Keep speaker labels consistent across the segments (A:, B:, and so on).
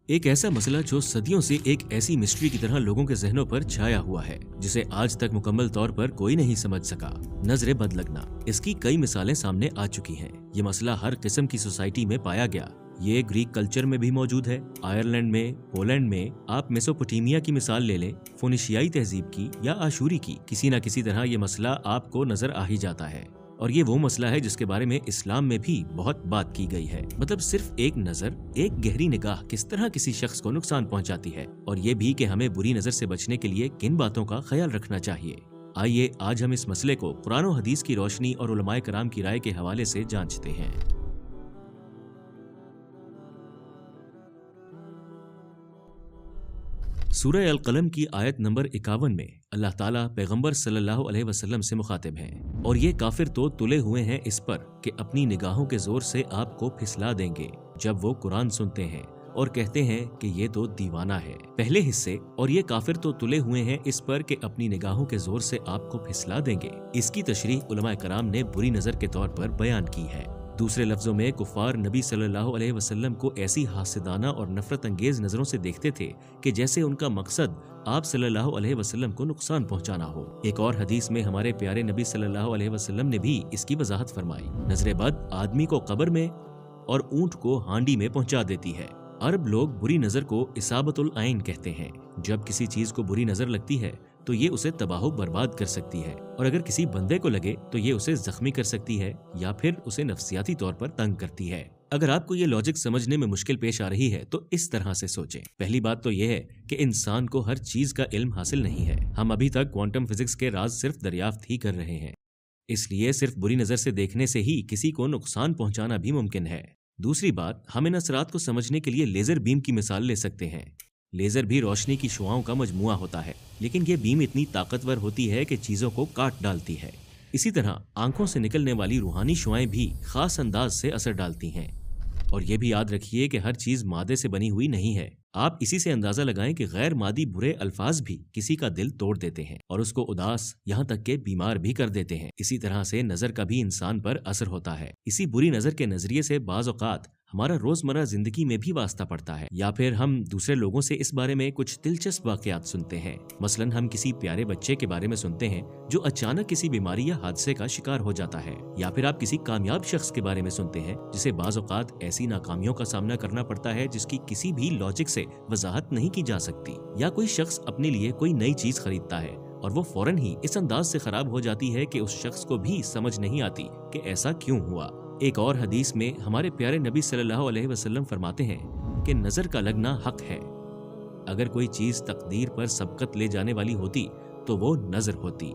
A: ایک ایسا مسئلہ جو صدیوں سے ایک ایسی مسٹری کی طرح لوگوں کے ذہنوں پر چھایا ہوا ہے جسے آج تک مکمل طور پر کوئی نہیں سمجھ سکا، نظر بد لگنا۔ اس کی کئی مثالیں سامنے آ چکی ہیں۔ یہ مسئلہ ہر قسم کی سوسائٹی میں پایا گیا۔ یہ گریک کلچر میں بھی موجود ہے، آئرلینڈ میں، پولینڈ میں، آپ میسوپوٹیمیا کی مثال لے لیں، فونیشیائی تہذیب کی یا آشوری کی، کسی نہ کسی طرح یہ مسئلہ آپ کو نظر آ ہی جاتا ہے۔ اور یہ وہ مسئلہ ہے جس کے بارے میں اسلام میں بھی بہت بات کی گئی ہے۔ مطلب صرف ایک نظر، ایک گہری نگاہ کس طرح کسی شخص کو نقصان پہنچاتی ہے، اور یہ بھی کہ ہمیں بری نظر سے بچنے کے لیے کن باتوں کا خیال رکھنا چاہیے۔ آئیے آج ہم اس مسئلے کو قرآن و حدیث کی روشنی اور علماء کرام کی رائے کے حوالے سے جانچتے ہیں۔ سورہ القلم کی آیت نمبر 51 میں اللہ تعالیٰ پیغمبر صلی اللہ علیہ وسلم سے مخاطب ہیں، اور یہ کافر تو تلے ہوئے ہیں اس پر کہ اپنی نگاہوں کے زور سے آپ کو پھسلا دیں گے جب وہ قرآن سنتے ہیں اور کہتے ہیں کہ یہ تو دیوانہ ہے۔ پہلے حصے اور یہ کافر تو تلے ہوئے ہیں اس پر کہ اپنی نگاہوں کے زور سے آپ کو پھسلا دیں گے، اس کی تشریح علماء کرام نے بری نظر کے طور پر بیان کی ہے۔ دوسرے لفظوں میں کفار نبی صلی اللہ علیہ وسلم کو ایسی حاسدانہ اور نفرت انگیز نظروں سے دیکھتے تھے کہ جیسے ان کا مقصد آپ صلی اللہ علیہ وسلم کو نقصان پہنچانا ہو۔ ایک اور حدیث میں ہمارے پیارے نبی صلی اللہ علیہ وسلم نے بھی اس کی وضاحت فرمائی، نظر بد آدمی کو قبر میں اور اونٹ کو ہانڈی میں پہنچا دیتی ہے۔ عرب لوگ بری نظر کو اصابت العین کہتے ہیں۔ جب کسی چیز کو بری نظر لگتی ہے تو یہ اسے تباہ و برباد کر سکتی ہے، اور اگر کسی بندے کو لگے تو یہ اسے زخمی کر سکتی ہے یا پھر اسے نفسیاتی طور پر تنگ کرتی ہے۔ اگر آپ کو یہ لاجک سمجھنے میں مشکل پیش آ رہی ہے تو اس طرح سے سوچیں۔ پہلی بات تو یہ ہے کہ انسان کو ہر چیز کا علم حاصل نہیں ہے۔ ہم ابھی تک کوانٹم فزکس کے راز صرف دریافت ہی کر رہے ہیں، اس لیے صرف بری نظر سے دیکھنے سے ہی کسی کو نقصان پہنچانا بھی ممکن ہے۔ دوسری بات، ہم ان اثرات کو سمجھنے کے لیے لیزر بیم کی مثال لے سکتے ہیں۔ لیزر بھی روشنی کی شعاؤں کا مجموعہ ہوتا ہے، لیکن یہ بیم اتنی طاقتور ہوتی ہے کہ چیزوں کو کاٹ ڈالتی ہے۔ اسی طرح آنکھوں سے نکلنے والی روحانی شعائیں بھی خاص انداز سے اثر ڈالتی ہیں۔ اور یہ بھی یاد رکھیے کہ ہر چیز مادے سے بنی ہوئی نہیں ہے۔ آپ اسی سے اندازہ لگائیں کہ غیر مادی برے الفاظ بھی کسی کا دل توڑ دیتے ہیں اور اس کو اداس، یہاں تک کہ بیمار بھی کر دیتے ہیں۔ اسی طرح سے نظر کا بھی انسان پر اثر ہوتا ہے۔ اسی بری نظر کے نظریے سے بعض اوقات ہمارا روزمرہ زندگی میں بھی واسطہ پڑتا ہے، یا پھر ہم دوسرے لوگوں سے اس بارے میں کچھ دلچسپ واقعات سنتے ہیں۔ مثلاً ہم کسی پیارے بچے کے بارے میں سنتے ہیں جو اچانک کسی بیماری یا حادثے کا شکار ہو جاتا ہے، یا پھر آپ کسی کامیاب شخص کے بارے میں سنتے ہیں جسے بعض اوقات ایسی ناکامیوں کا سامنا کرنا پڑتا ہے جس کی کسی بھی لاجک سے وضاحت نہیں کی جا سکتی۔ یا کوئی شخص اپنے لیے کوئی نئی چیز خریدتا ہے اور وہ فوراً ہی اس انداز سے خراب ہو جاتی ہے کہ اس شخص کو بھی سمجھ نہیں آتی کہ ایسا کیوں ہوا۔ ایک اور حدیث میں ہمارے پیارے نبی صلی اللہ علیہ وسلم فرماتے ہیں کہ نظر کا لگنا حق ہے۔ اگر کوئی چیز تقدیر پر سبقت لے جانے والی ہوتی تو وہ نظر ہوتی۔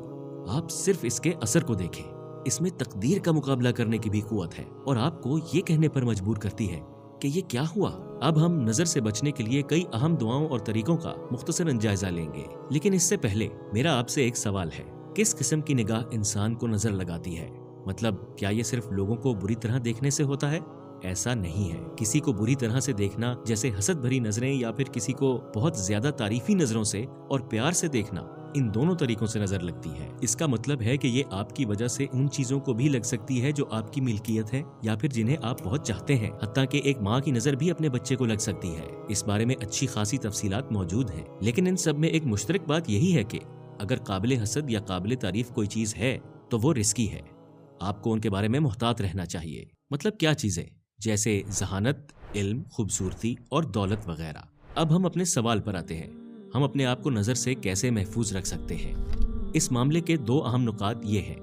A: آپ صرف اس کے اثر کو دیکھیں، اس میں تقدیر کا مقابلہ کرنے کی بھی قوت ہے، اور آپ کو یہ کہنے پر مجبور کرتی ہے کہ یہ کیا ہوا۔ اب ہم نظر سے بچنے کے لیے کئی اہم دعاؤں اور طریقوں کا مختصراً جائزہ لیں گے، لیکن اس سے پہلے میرا آپ سے ایک سوال ہے، کس قسم کی نگاہ انسان کو نظر لگاتی ہے؟ مطلب کیا یہ صرف لوگوں کو بری طرح دیکھنے سے ہوتا ہے؟ ایسا نہیں ہے۔ کسی کو بری طرح سے دیکھنا، جیسے حسد بھری نظریں یا پھر کسی کو بہت زیادہ تعریفی نظروں سے اور پیار سے دیکھنا، ان دونوں طریقوں سے نظر لگتی ہے۔ اس کا مطلب ہے کہ یہ آپ کی وجہ سے ان چیزوں کو بھی لگ سکتی ہے جو آپ کی ملکیت ہے یا پھر جنہیں آپ بہت چاہتے ہیں۔ حتیٰ کہ ایک ماں کی نظر بھی اپنے بچے کو لگ سکتی ہے۔ اس بارے میں اچھی خاصی تفصیلات موجود ہیں، لیکن ان سب میں ایک مشترک بات یہی ہے کہ اگر قابل حسد یا قابل تعریف کوئی چیز ہے تو وہ رسکی ہے۔ آپ کو ان کے بارے میں محتاط رہنا چاہیے۔ مطلب کیا چیزیں؟ جیسے ذہانت، علم، خوبصورتی اور دولت وغیرہ۔ اب ہم اپنے سوال پر آتے ہیں، ہم اپنے آپ کو نظر سے کیسے محفوظ رکھ سکتے ہیں؟ اس معاملے کے دو اہم نکات یہ ہیں۔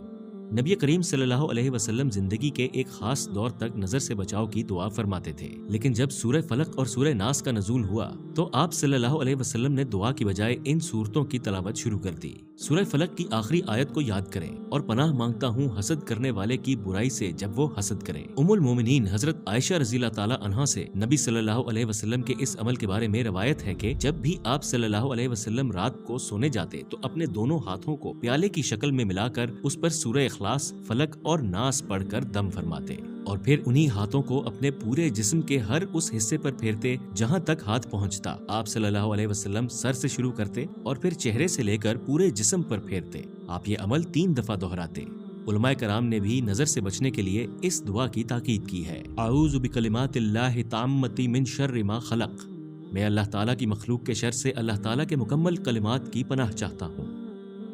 A: نبی کریم صلی اللہ علیہ وسلم زندگی کے ایک خاص دور تک نظر سے بچاؤ کی دعا فرماتے تھے، لیکن جب سورہ فلق اور سورہ ناس کا نزول ہوا تو آپ صلی اللہ علیہ وسلم نے دعا کی بجائے ان سورتوں کی تلاوت شروع کر دی۔ سورہ فلق کی آخری آیت کو یاد کریں، اور پناہ مانگتا ہوں حسد کرنے والے کی برائی سے جب وہ حسد کریں۔ ام المومنین حضرت عائشہ رضی اللہ تعالی عنہا سے نبی صلی اللہ علیہ وسلم کے اس عمل کے بارے میں روایت ہے کہ جب بھی آپ صلی اللہ علیہ وسلم رات کو سونے جاتے تو اپنے دونوں ہاتھوں کو پیالے کی شکل میں ملا کر اس پر سورہ اخلاص، فلق اور ناس پڑھ کر دم فرماتے، اور پھر انہی ہاتھوں کو اپنے پورے جسم کے ہر اس حصے پر پھیرتے جہاں تک ہاتھ پہنچتا۔ آپ صلی اللہ علیہ وسلم سر سے شروع کرتے اور پھر چہرے سے لے کر پورے جسم پر پھیرتے۔ آپ یہ عمل 3 دفعہ دہراتے۔ علماء کرام نے بھی نظر سے بچنے کے لیے اس دعا کی تاکید کی ہے، اعوذ بکلمات اللہ التامۃ من شر ما خلق۔ میں اللہ تعالیٰ کی مخلوق کے شر سے اللہ تعالیٰ کے مکمل کلمات کی پناہ چاہتا ہوں۔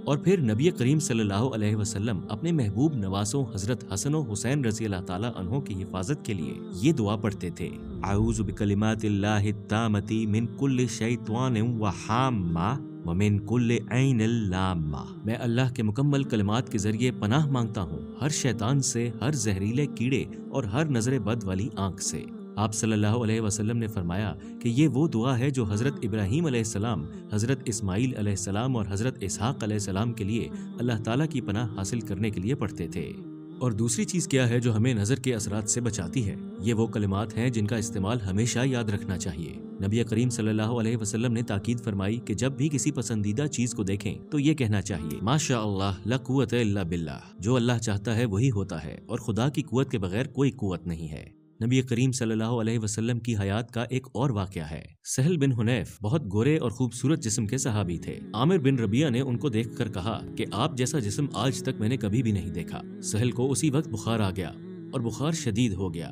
A: اور پھر نبی کریم صلی اللہ علیہ وسلم اپنے محبوب نواسوں حضرت حسن و حسین رضی اللہ تعالیٰ عنہ کی حفاظت کے لیے یہ دعا پڑھتے تھے، اعوذ بکلمات اللہ التامۃ من کل شیطان وحامہ ومن کل عین لامہ۔ میں اللہ کے مکمل کلمات کے ذریعے پناہ مانگتا ہوں ہر شیطان سے، ہر زہریلے کیڑے اور ہر نظر بد والی آنکھ سے۔ آپ صلی اللہ علیہ وسلم نے فرمایا کہ یہ وہ دعا ہے جو حضرت ابراہیم علیہ السلام، حضرت اسماعیل علیہ السلام اور حضرت اسحاق علیہ السلام کے لیے اللہ تعالیٰ کی پناہ حاصل کرنے کے لیے پڑھتے تھے۔ اور دوسری چیز کیا ہے جو ہمیں نظر کے اثرات سے بچاتی ہے؟ یہ وہ کلمات ہیں جن کا استعمال ہمیشہ یاد رکھنا چاہیے۔ نبی کریم صلی اللہ علیہ وسلم نے تاکید فرمائی کہ جب بھی کسی پسندیدہ چیز کو دیکھیں تو یہ کہنا چاہیے، ما شاء اللہ لا قوت الا باللہ، جو اللہ چاہتا ہے وہی ہوتا ہے اور خدا کی قوت کے بغیر کوئی قوت نہیں ہے۔ نبی کریم صلی اللہ علیہ وسلم کی حیات کا ایک اور واقعہ ہے۔ سہل بن حنیف بہت گورے اور خوبصورت جسم کے صحابی تھے۔ عامر بن ربیعہ نے ان کو دیکھ کر کہا کہ آپ جیسا جسم آج تک میں نے کبھی بھی نہیں دیکھا۔ سہل کو اسی وقت بخار آ گیا اور بخار شدید ہو گیا۔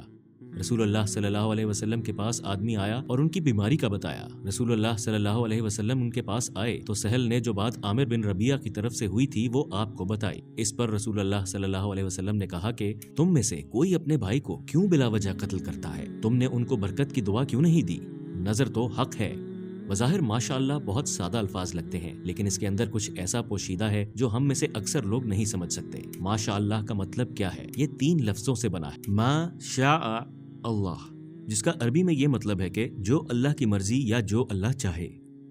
A: رسول اللہ صلی اللہ علیہ وسلم کے پاس آدمی آیا اور ان کی بیماری کا بتایا۔ رسول اللہ صلی اللہ علیہ وسلم ان کے پاس آئے تو سہل نے جو بات عامر بن ربیعہ کی طرف سے ہوئی تھی وہ آپ کو بتائی۔ اس پر رسول اللہ صلی اللہ علیہ وسلم نے کہا کہ تم میں سے کوئی اپنے بھائی کو کیوں بلا وجہ قتل کرتا ہے؟ تم نے ان کو برکت کی دعا کیوں نہیں دی؟ نظر تو حق ہے۔ بظاہر ماشاء اللہ بہت سادہ الفاظ لگتے ہیں، لیکن اس کے اندر کچھ ایسا پوشیدہ ہے جو ہم میں سے اکثر لوگ نہیں سمجھ سکتے۔ ماشاء اللہ کا مطلب کیا ہے؟ یہ 3 لفظوں سے بنا ہے، ما شاء اللہ، جس کا عربی میں یہ مطلب ہے کہ جو اللہ کی مرضی یا جو اللہ چاہے۔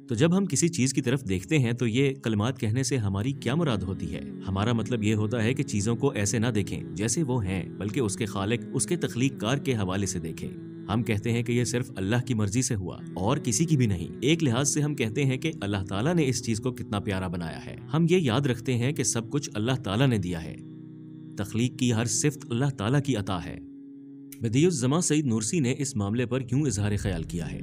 A: تو جب ہم کسی چیز کی طرف دیکھتے ہیں تو یہ کلمات کہنے سے ہماری کیا مراد ہوتی ہے؟ ہمارا مطلب یہ ہوتا ہے کہ چیزوں کو ایسے نہ دیکھیں جیسے وہ ہیں، بلکہ اس کے خالق، اس کے تخلیق کار کے حوالے سے دیکھیں۔ ہم کہتے ہیں کہ یہ صرف اللہ کی مرضی سے ہوا اور کسی کی بھی نہیں۔ ایک لحاظ سے ہم کہتے ہیں کہ اللہ تعالیٰ نے اس چیز کو کتنا پیارا بنایا ہے۔ ہم یہ یاد رکھتے ہیں کہ سب کچھ اللہ تعالیٰ نے دیا ہے۔ تخلیق کی ہر صفت اللہ تعالیٰ کی عطا ہے۔ بدیع الزماں سعید نورسی نے اس معاملے پر کیوں اظہار خیال کیا ہے؟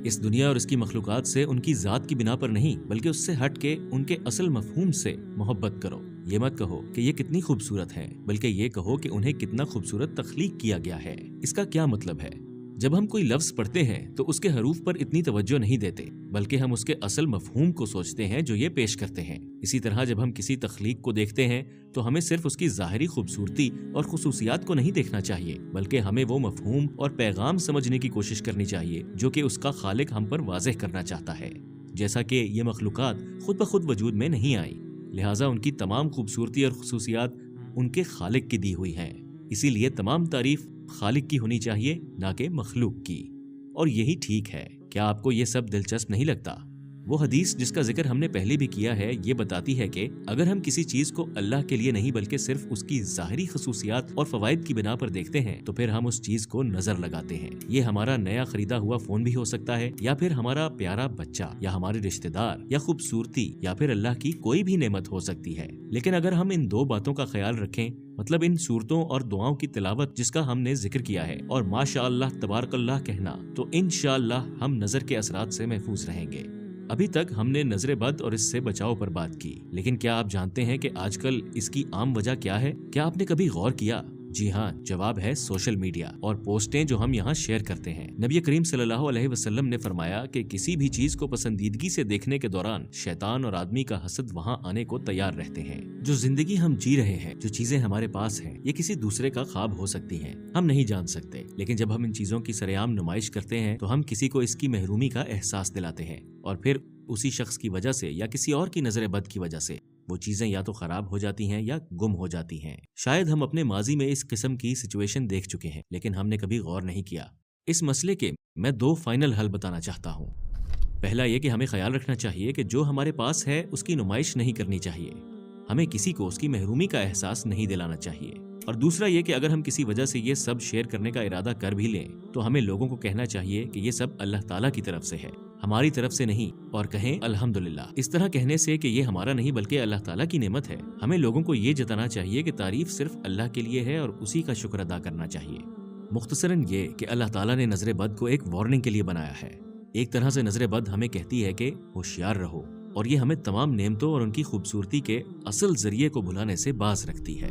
A: اس دنیا اور اس کی مخلوقات سے ان کی ذات کی بنا پر نہیں، بلکہ اس سے ہٹ کے ان کے اصل مفہوم سے محبت کرو۔ یہ مت کہو کہ یہ کتنی خوبصورت ہے، بلکہ یہ کہو کہ انہیں کتنا خوبصورت تخلیق کیا گیا ہے۔ اس کا کیا مطلب ہے؟ جب ہم کوئی لفظ پڑھتے ہیں تو اس کے حروف پر اتنی توجہ نہیں دیتے، بلکہ ہم اس کے اصل مفہوم کو سوچتے ہیں جو یہ پیش کرتے ہیں۔ اسی طرح جب ہم کسی تخلیق کو دیکھتے ہیں تو ہمیں صرف اس کی ظاہری خوبصورتی اور خصوصیات کو نہیں دیکھنا چاہیے، بلکہ ہمیں وہ مفہوم اور پیغام سمجھنے کی کوشش کرنی چاہیے جو کہ اس کا خالق ہم پر واضح کرنا چاہتا ہے۔ جیسا کہ یہ مخلوقات خود بخود وجود میں نہیں آئیں، لہٰذا ان کی تمام خوبصورتی اور خصوصیات ان کے خالق کی دی ہوئی ہیں۔ اسی لیے تمام تعریف خالق کی ہونی چاہیے، نہ کہ مخلوق کی۔ اور یہی ٹھیک ہے۔ کیا آپ کو یہ سب دلچسپ نہیں لگتا؟ وہ حدیث جس کا ذکر ہم نے پہلے بھی کیا ہے یہ بتاتی ہے کہ اگر ہم کسی چیز کو اللہ کے لیے نہیں بلکہ صرف اس کی ظاہری خصوصیات اور فوائد کی بنا پر دیکھتے ہیں تو پھر ہم اس چیز کو نظر لگاتے ہیں۔ یہ ہمارا نیا خریدا ہوا فون بھی ہو سکتا ہے، یا پھر ہمارا پیارا بچہ، یا ہمارے رشتہ دار، یا خوبصورتی، یا پھر اللہ کی کوئی بھی نعمت ہو سکتی ہے۔ لیکن اگر ہم ان 2 باتوں کا خیال رکھیں، مطلب ان صورتوں اور دعاؤں کی تلاوت جس کا ہم نے ذکر کیا ہے، اور ماشاء اللہ تبارک اللہ کہنا، تو انشاءاللہ ہم نظر کے اثرات سے محفوظ رہیں گے۔ ابھی تک ہم نے نظر بد اور اس سے بچاؤ پر بات کی، لیکن کیا آپ جانتے ہیں کہ آج کل اس کی عام وجہ کیا ہے؟ کیا آپ نے کبھی غور کیا؟ جی ہاں، جواب ہے سوشل میڈیا اور پوسٹیں جو ہم یہاں شیئر کرتے ہیں۔ نبی کریم صلی اللہ علیہ وسلم نے فرمایا کہ کسی بھی چیز کو پسندیدگی سے دیکھنے کے دوران شیطان اور آدمی کا حسد وہاں آنے کو تیار رہتے ہیں۔ جو زندگی ہم جی رہے ہیں، جو چیزیں ہمارے پاس ہیں، یہ کسی دوسرے کا خواب ہو سکتی ہیں، ہم نہیں جان سکتے، لیکن جب ہم ان چیزوں کی سرعام نمائش کرتے ہیں تو ہم کسی کو اس کی محرومی کا احساس دلاتے ہیں، اور پھر اسی شخص کی وجہ سے یا کسی اور کی نظر بد کی وجہ سے وہ چیزیں یا تو خراب ہو جاتی ہیں یا گم ہو جاتی ہیں۔ شاید ہم اپنے ماضی میں اس قسم کی سچویشن دیکھ چکے ہیں، لیکن ہم نے کبھی غور نہیں کیا۔ اس مسئلے کے میں 2 فائنل حل بتانا چاہتا ہوں۔ پہلا یہ کہ ہمیں خیال رکھنا چاہیے کہ جو ہمارے پاس ہے اس کی نمائش نہیں کرنی چاہیے، ہمیں کسی کو اس کی محرومی کا احساس نہیں دلانا چاہیے۔ اور دوسرا یہ کہ اگر ہم کسی وجہ سے یہ سب شیئر کرنے کا ارادہ کر بھی لیں تو ہمیں لوگوں کو کہنا چاہیے کہ یہ سب اللہ تعالیٰ کی طرف سے ہے، ہماری طرف سے نہیں، اور کہیں الحمدللہ۔ اس طرح کہنے سے کہ یہ ہمارا نہیں بلکہ اللہ تعالیٰ کی نعمت ہے، ہمیں لوگوں کو یہ جتانا چاہیے کہ تعریف صرف اللہ کے لیے ہے اور اسی کا شکر ادا کرنا چاہیے۔ مختصراً یہ کہ اللہ تعالیٰ نے نظر بد کو ایک وارننگ کے لیے بنایا ہے۔ ایک طرح سے نظر بد ہمیں کہتی ہے کہ ہوشیار رہو، اور یہ ہمیں تمام نعمتوں اور ان کی خوبصورتی کے اصل ذریعے کو بھلانے سے باز رکھتی ہے۔